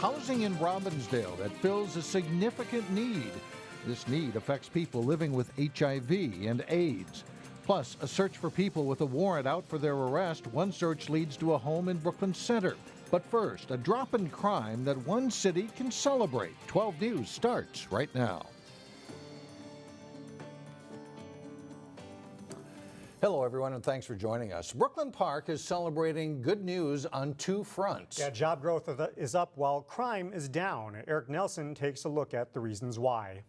housing in Robbinsdale that fills a significant need. This need affects people living with HIV and AIDS. Plus, a search for people with a warrant out for their arrest. One search leads to a home in Brooklyn Center. But first, a drop in crime that one city can celebrate. 12 News starts right now. Hello, everyone, and thanks for joining us. Brooklyn Park is celebrating good news on two fronts. Yeah, job growth is up while crime is down. Eric Nelson takes a look at the reasons why.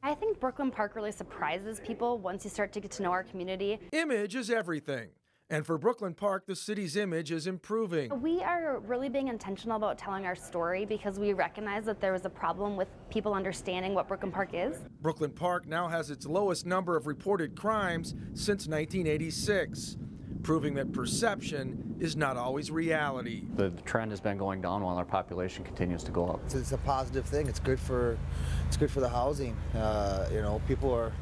I think Brooklyn Park really surprises people once you start to get to know our community. Image is everything. And for Brooklyn Park, the city's image is improving. We are really being intentional about telling our story because we recognize that there was a problem with people understanding what Brooklyn Park is. Brooklyn Park now has its lowest number of reported crimes since 1986, proving that perception is not always reality. The trend has been going down while our population continues to go up. It's a positive thing. It's good for the housing. People are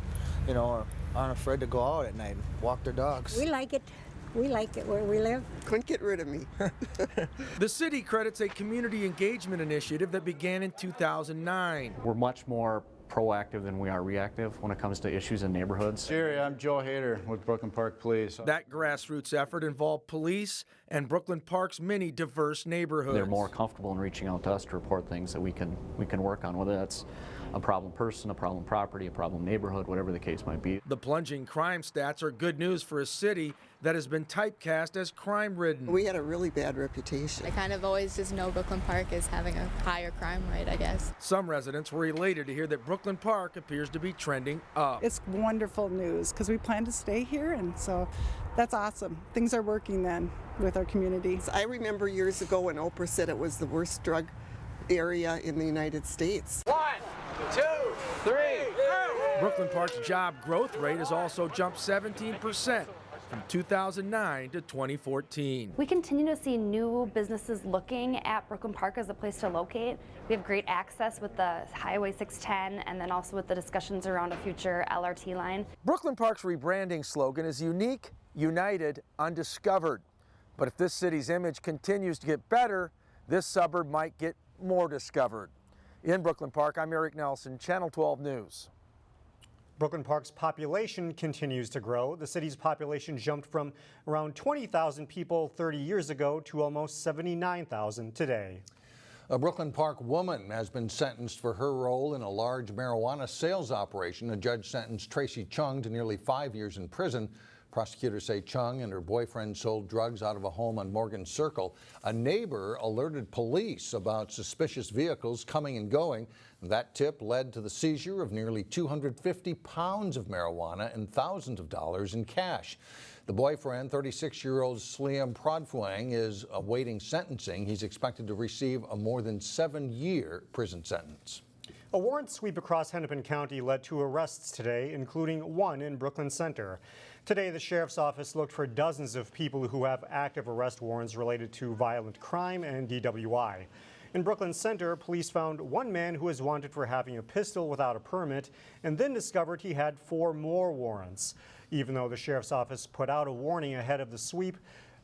aren't afraid to go out at night and walk their dogs. We like it. We like it where we live. Couldn't get rid of me. The city credits a community engagement initiative that began in 2009. We're much more proactive than we are reactive when it comes to issues in neighborhoods. Jerry, I'm Joe Hader with Brooklyn Park Police. That grassroots effort involved police and Brooklyn Park's many diverse neighborhoods. They're more comfortable in reaching out to us to report things that we can work on, whether that's a problem person, a problem property, a problem neighborhood, whatever the case might be. The plunging crime stats are good news for a city that has been typecast as crime-ridden. We had a really bad reputation. I kind of always just know Brooklyn Park as having a higher crime rate, I guess. Some residents were elated to hear that Brooklyn Park appears to be trending up. It's wonderful news because we plan to stay here, and so that's awesome. Things are working then with our community. I remember years ago when Oprah said it was the worst drug area in the United States. 1, 2, 3. Brooklyn Park's job growth rate has also jumped 17% from 2009 to 2014. We continue to see new businesses looking at Brooklyn Park as a place to locate. We have great access with the Highway 610 and then also with the discussions around a future LRT line. Brooklyn Park's rebranding slogan is unique, united, undiscovered. But if this city's image continues to get better, this suburb might get more discovered. In Brooklyn Park, I'm Eric Nelson, Channel 12 News. Brooklyn Park's population continues to grow. The city's population jumped from around 20,000 people 30 years ago to almost 79,000 today. A Brooklyn Park woman has been sentenced for her role in a large marijuana sales operation. A judge sentenced Tracy Chung to nearly 5 years in prison. Prosecutors say Chung and her boyfriend sold drugs out of a home on Morgan Circle. A neighbor alerted police about suspicious vehicles coming and going. That tip led to the seizure of nearly 250 pounds of marijuana and thousands of dollars in cash. The boyfriend, 36-year-old Sliam Prodfuang, is awaiting sentencing. He's expected to receive a more than 7-year prison sentence. A warrant sweep across Hennepin County led to arrests today, including one in Brooklyn Center. Today, the sheriff's office looked for dozens of people who have active arrest warrants related to violent crime and DWI. In Brooklyn Center, police found one man who is wanted for having a pistol without a permit and then discovered he had 4 more warrants. Even though the sheriff's office put out a warning ahead of the sweep,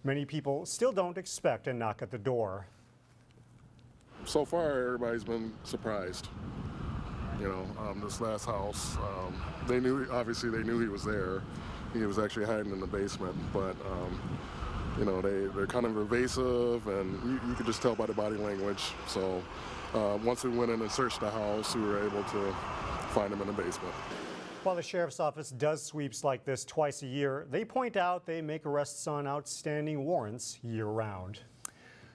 many people still don't expect a knock at the door. So far, everybody's been surprised. This last house, they knew he was there. He was actually hiding in the basement, but they're kind of evasive, and you could just tell by the body language. So once we went in and searched the house, we were able to find him in the basement. While the sheriff's office does sweeps like this twice a year, they point out they make arrests on outstanding warrants year-round.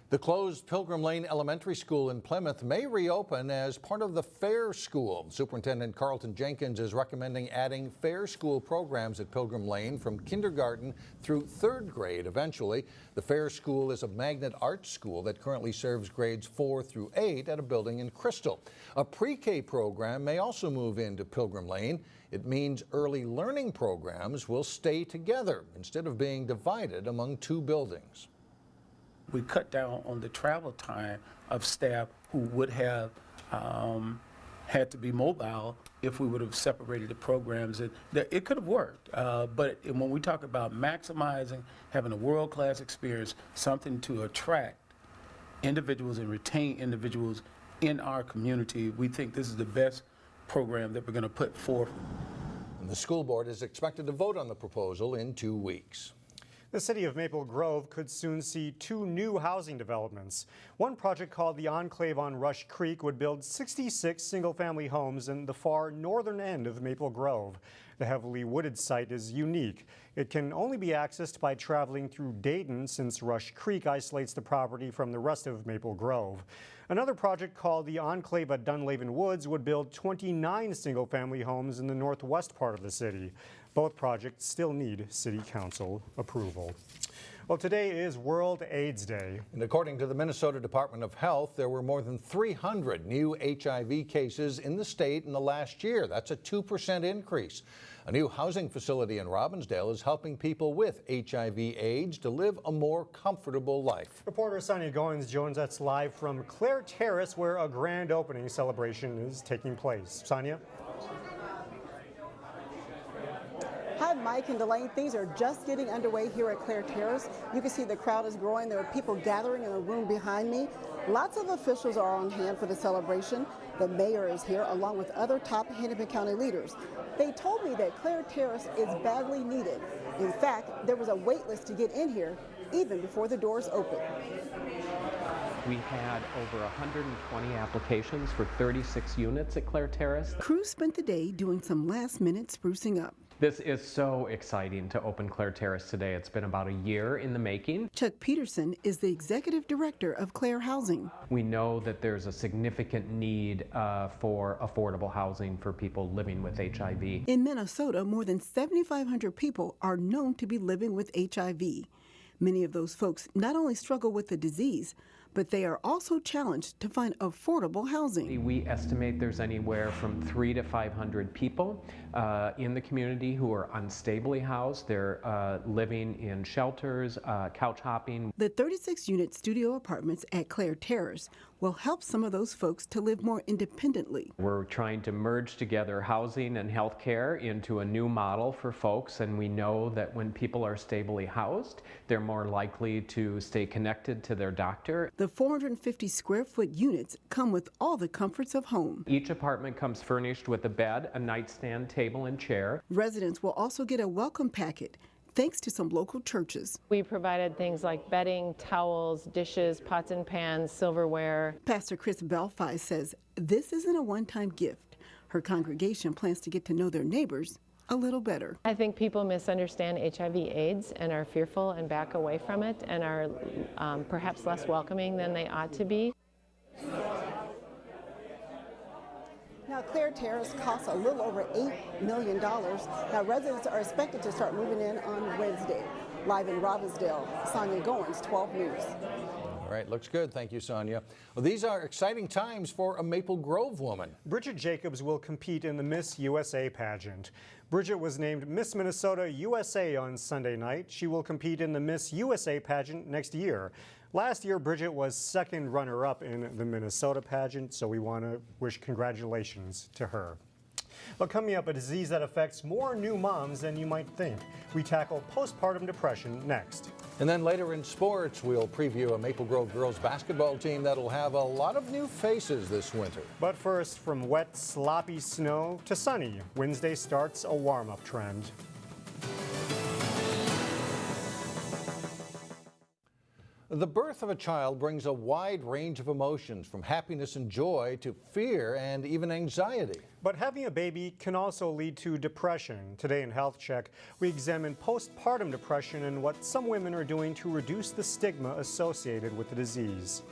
The closed Pilgrim Lane Elementary School in Plymouth may reopen as part of the Fair School. Superintendent Carlton Jenkins is recommending adding Fair School programs at Pilgrim Lane from kindergarten through 3rd grade eventually. The Fair School is a magnet arts school that currently serves grades 4 through 8 at a building in Crystal. A pre-K program may also move into Pilgrim Lane. It means early learning programs will stay together instead of being divided among 2 buildings. We cut down on the travel time of staff who would have had to be mobile if we would have separated the programs. It could have worked, but when we talk about maximizing, having a world-class experience, something to attract individuals and retain individuals in our community. We think this is the best program that we're going to put forth. And the school board is expected to vote on the proposal in 2 weeks. The city of Maple Grove could soon see 2 new housing developments. One project called the Enclave on Rush Creek would build 66 single-family homes in the far northern end of Maple Grove. The heavily wooded site is unique. It can only be accessed by traveling through Dayton, since Rush Creek isolates the property from the rest of Maple Grove. Another project called the Enclave at Dunlaven Woods would build 29 single-family homes in the northwest part of the city. Both projects still need city council approval. Well, today is World AIDS Day. And according to the Minnesota Department of Health, there were more than 300 new HIV cases in the state in the last year. That's a 2% increase. A new housing facility in Robbinsdale is helping people with HIV/AIDS to live a more comfortable life. Reporter Sonia Goins joins us live from Clare Terrace, where a grand opening celebration is taking place. Sonia? Hi, Mike and Delane. Things are just getting underway here at Clare Terrace. You can see the crowd is growing. There are people gathering in the room behind me. Lots of officials are on hand for the celebration. The mayor is here, along with other top Hennepin County leaders. They told me that Clare Terrace is badly needed. In fact, there was a wait list to get in here, even before the doors opened. We had over 120 applications for 36 units at Clare Terrace. Crews spent the day doing some last-minute sprucing up. This is so exciting to open Clare Terrace today. It's been about a year in the making. Chuck Peterson is the executive director of Clare Housing. We know that there's a significant need for affordable housing for people living with HIV. In Minnesota, more than 7,500 people are known to be living with HIV. Many of those folks not only struggle with the disease, but they are also challenged to find affordable housing. We estimate there's anywhere from 300 to 500 people in the community who are unstably housed. They're living in shelters, couch hopping. The 36-unit studio apartments at Clare Terrace will help some of those folks to live more independently. We're trying to merge together housing and health care into a new model for folks, and we know that when people are stably housed, they're more likely to stay connected to their doctor. The 450 square foot units come with all the comforts of home. Each apartment comes furnished with a bed, a nightstand, table, and chair. Residents will also get a welcome packet, thanks to some local churches. We provided things like bedding, towels, dishes, pots and pans, silverware. Pastor Chris Belfi says this isn't a one-time gift. Her congregation plans to get to know their neighbors a little better. I think people misunderstand HIV/AIDS and are fearful and back away from it and are perhaps less welcoming than they ought to be. Now, Clare Terrace costs a little over $8 million. Now, residents are expected to start moving in on Wednesday. Live in Robbinsdale, Sonia Goins, 12 News. All right, looks good. Thank you, Sonia. Well, these are exciting times for a Maple Grove woman. Bridget Jacobs will compete in the Miss USA pageant. Bridget was named Miss Minnesota USA on Sunday night. She will compete in the Miss USA pageant next year. Last year, Bridget was second runner-up in the Minnesota pageant, so we want to wish congratulations to her. Well, coming up, a disease that affects more new moms than you might think. We tackle postpartum depression next. And then later in sports, we'll preview a Maple Grove girls basketball team that'll have a lot of new faces this winter. But first, from wet, sloppy snow to sunny, Wednesday starts a warm-up trend. The birth of a child brings a wide range of emotions, from happiness and joy to fear and even anxiety. But having a baby can also lead to depression. Today in Health Check, we examine postpartum depression and what some women are doing to reduce the stigma associated with the disease.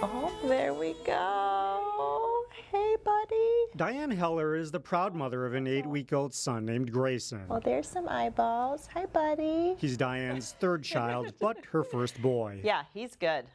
Oh, there we go. Hey, buddy. Diane Heller is the proud mother of an 8-week-old son named Grayson. Well, there's some eyeballs. Hi, buddy. He's Diane's third child, but her first boy. Yeah, he's good.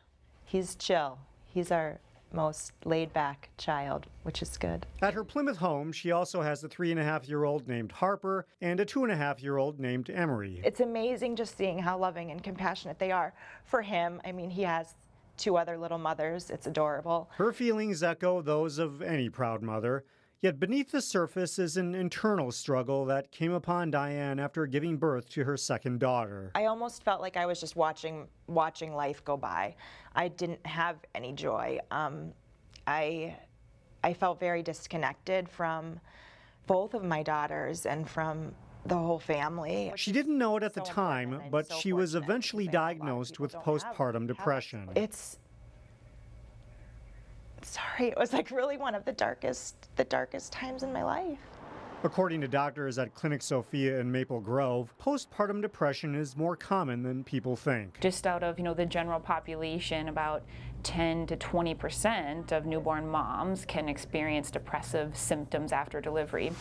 He's chill. He's our most laid-back child, which is good. At her Plymouth home, she also has a 3.5-year-old named Harper and a 2.5-year-old named Emery. It's amazing just seeing how loving and compassionate they are for him. I mean, he has 2 other little mothers. It's adorable. Her feelings echo those of any proud mother. Yet beneath the surface is an internal struggle that came upon Diane after giving birth to her second daughter. I almost felt like I was just watching life go by. I didn't have any joy. I felt very disconnected from both of my daughters and from the whole family. She didn't know it at the time, but she was eventually diagnosed with postpartum depression. It was like really one of the darkest times in my life. According to doctors at Clinic Sophia in Maple Grove, postpartum depression is more common than people think. Just out of the general population, about 10 to 20% of newborn moms can experience depressive symptoms after delivery.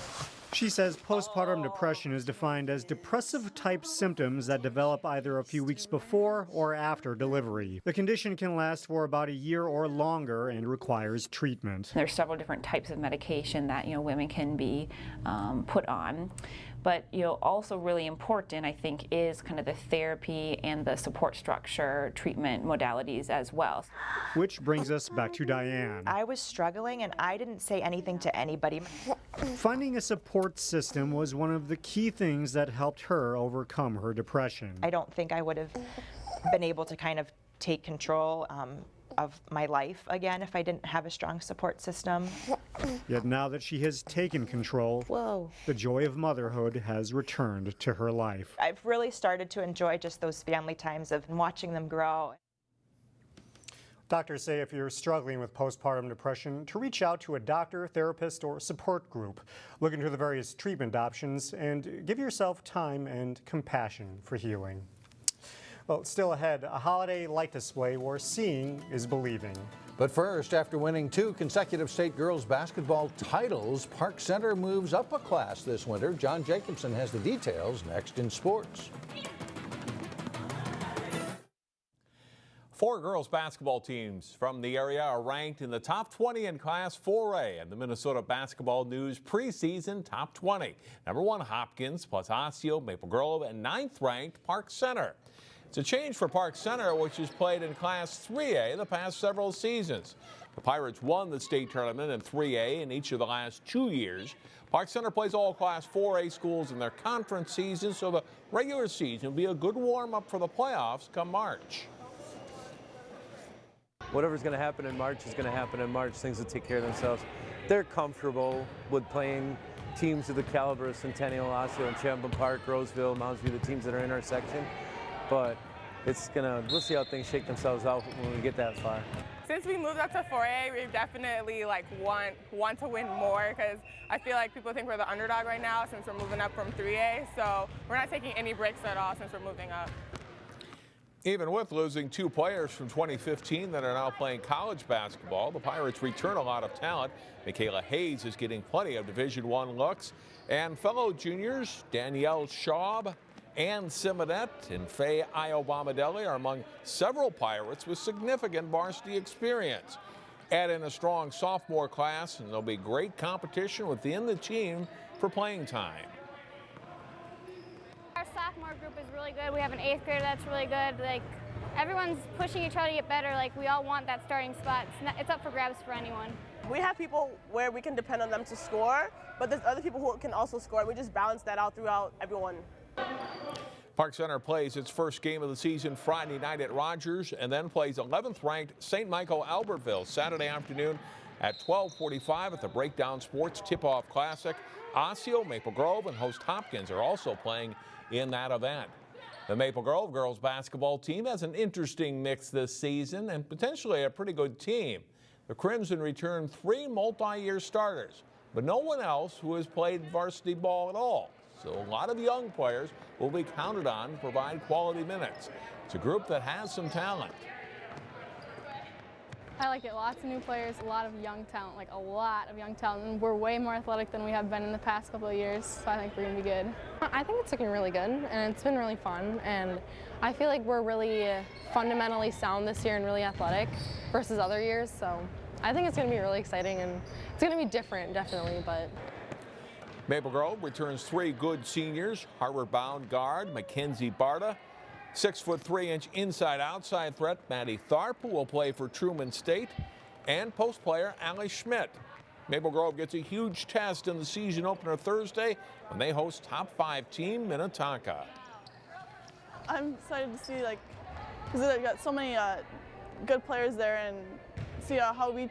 She says postpartum depression is defined as depressive-type symptoms that develop either a few weeks before or after delivery. The condition can last for about a year or longer and requires treatment. There's several different types of medication that women can be put on. But also really important, I think, is kind of the therapy and the support structure, treatment modalities as well. Which brings us back to Diane. I was struggling and I didn't say anything to anybody. Finding a support system was one of the key things that helped her overcome her depression. I don't think I would have been able to kind of take control of my life again if I didn't have a strong support system. Yet now that she has taken control, the joy of motherhood has returned to her life. I've really started to enjoy just those family times of watching them grow. Doctors say if you're struggling with postpartum depression, to reach out to a doctor, therapist, or support group. Look into the various treatment options and give yourself time and compassion for healing. Well, still ahead, a holiday light display where seeing is believing. But first, after winning 2 consecutive state girls basketball titles, Park Center moves up a class this winter. John Jacobson has the details next in sports. 4 girls basketball teams from the area are ranked in the top 20 in Class 4A and the Minnesota Basketball News preseason top 20. Number 1 Hopkins plus Osseo, Maple Grove, and 9th ranked Park Center. It's a change for Park Center, which has played in Class 3A the past several seasons. The Pirates won the state tournament in 3A in each of the last 2 years. Park Center plays all Class 4A schools in their conference season, so the regular season will be a good warm-up for the playoffs come March. Whatever's going to happen in March is going to happen in March. Things will take care of themselves. They're comfortable with playing teams of the caliber of Centennial, Osseo, and Champlin Park, Roseville, Moundsview, the teams that are in our section. But we'll see how things shake themselves out when we get that far. Since we moved up to 4A, we definitely want to win more because I feel like people think we're the underdog right now since we're moving up from 3A. So we're not taking any breaks at all since we're moving up. Even with losing 2 players from 2015 that are now playing college basketball, the Pirates return a lot of talent. Michaela Hayes is getting plenty of Division I looks. And fellow juniors Danielle Schaub, Ann Simonet, and Faye Iobomadelli are among several Pirates with significant varsity experience. Add in a strong sophomore class, and there'll be great competition within the team for playing time. Our sophomore group is really good. We have an 8th grader that's really good. Everyone's pushing each other to get better. We all want that starting spot. It's up for grabs for anyone. We have people where we can depend on them to score, but there's other people who can also score. We just balance that out throughout everyone. Park Center plays its first game of the season Friday night at Rogers and then plays 11th ranked St. Michael Albertville Saturday afternoon at 12:45 at the Breakdown Sports Tip-Off Classic. Osseo, Maple Grove, and host Hopkins are also playing in that event. The Maple Grove girls basketball team has an interesting mix this season and potentially a pretty good team. The Crimson returned 3 multi-year starters, but no one else who has played varsity ball at all. So a lot of young players will be counted on to provide quality minutes. It's a group that has some talent. I like it. Lots of new players, a lot of young talent, a lot of young talent. And we're way more athletic than we have been in the past couple of years, so I think we're going to be good. I think it's looking really good, and it's been really fun. And I feel like we're really fundamentally sound this year and really athletic versus other years. So I think it's going to be really exciting, and it's going to be different, definitely. But Maple Grove returns 3 good seniors, Harvard-bound guard Mackenzie Barta, 6'3" inside-outside threat Maddie Tharp, who will play for Truman State, and post player Allie Schmidt. Maple Grove gets a huge test in the season opener Thursday when they host top 5 team Minnetonka. I'm excited to see, because they've got so many good players there, and see how we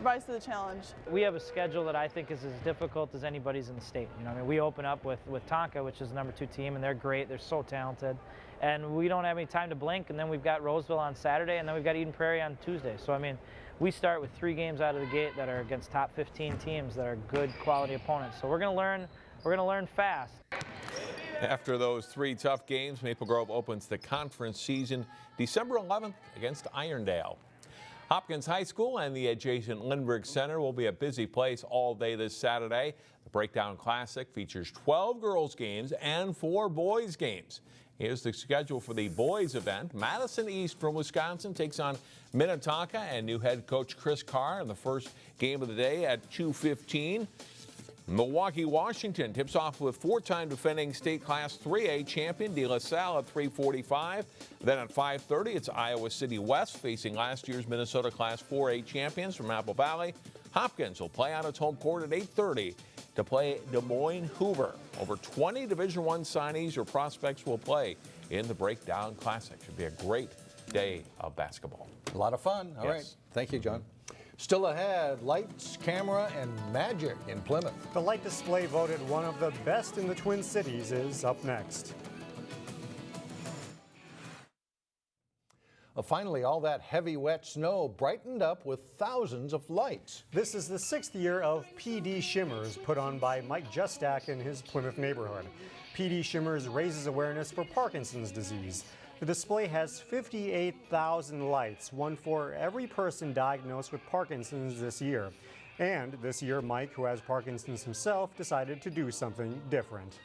rise to the challenge. We have a schedule that I think is as difficult as anybody's in the state. You know, I mean, we open up with Tonka, which is the #2 team, and they're great. They're so talented, and we don't have any time to blink. And then we've got Roseville on Saturday, and then we've got Eden Prairie on Tuesday. So I mean, we start with 3 games out of the gate that are against top 15 teams that are good quality opponents. So we're going to learn. We're going to learn fast. After those 3 tough games, Maple Grove opens the conference season December 11th against Irondale. Hopkins High School and the adjacent Lindbergh Center will be a busy place all day this Saturday. The Breakdown Classic features 12 girls games and 4 boys games. Here's the schedule for the boys event. Madison East from Wisconsin takes on Minnetonka and new head coach Chris Carr in the first game of the day at 2:15. Milwaukee, Washington tips off with 4-time defending state class 3A champion De La Salle at 3:45. Then at 5:30, it's Iowa City West facing last year's Minnesota class 4A champions from Apple Valley. Hopkins will play on its home court at 8:30 to play Des Moines Hoover. Over 20 Division I signees or prospects will play in the Breakdown Classic. Should be a great day of basketball. A lot of fun. All right. Thank you, John. Still ahead, lights, camera, and magic in Plymouth. The light display voted one of the best in the Twin Cities is up next. Finally, all that heavy, wet snow brightened up with thousands of lights. This is the 6th year of PD Shimmers, put on by Mike Justak in his Plymouth neighborhood. PD Shimmers raises awareness for Parkinson's disease. The display has 58,000 lights, one for every person diagnosed with Parkinson's this year. And this year, Mike, who has Parkinson's himself, decided to do something different.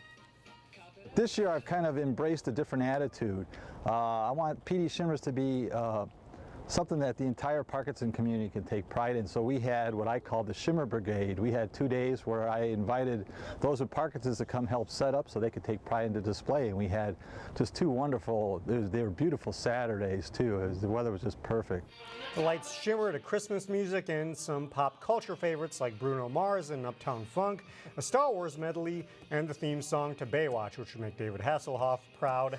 This year, I've kind of embraced a different attitude. I want PD Shimmers to be something that the entire Parkinson community can take pride in. So we had what I call the Shimmer Brigade. We had 2 days where I invited those with Parkinson's to come help set up so they could take pride in the display. And we had just 2 wonderful, they were beautiful Saturdays too. The weather was just perfect. The lights shimmer to Christmas music and some pop culture favorites like Bruno Mars and Uptown Funk, a Star Wars medley, and the theme song to Baywatch, which would make David Hasselhoff proud.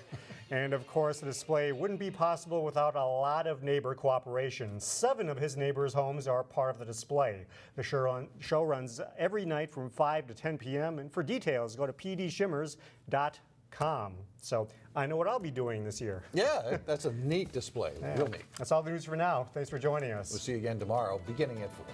And of course, the display wouldn't be possible without a lot of neighbor cooperation. 7 of his neighbors' homes are part of the display. The show runs every night from 5 to 10 p.m. And for details, go to pdshimmers.com. So I know what I'll be doing this year. Yeah, that's a neat display. Yeah. Real neat. That's all the news for now. Thanks for joining us. We'll see you again tomorrow, beginning at 4.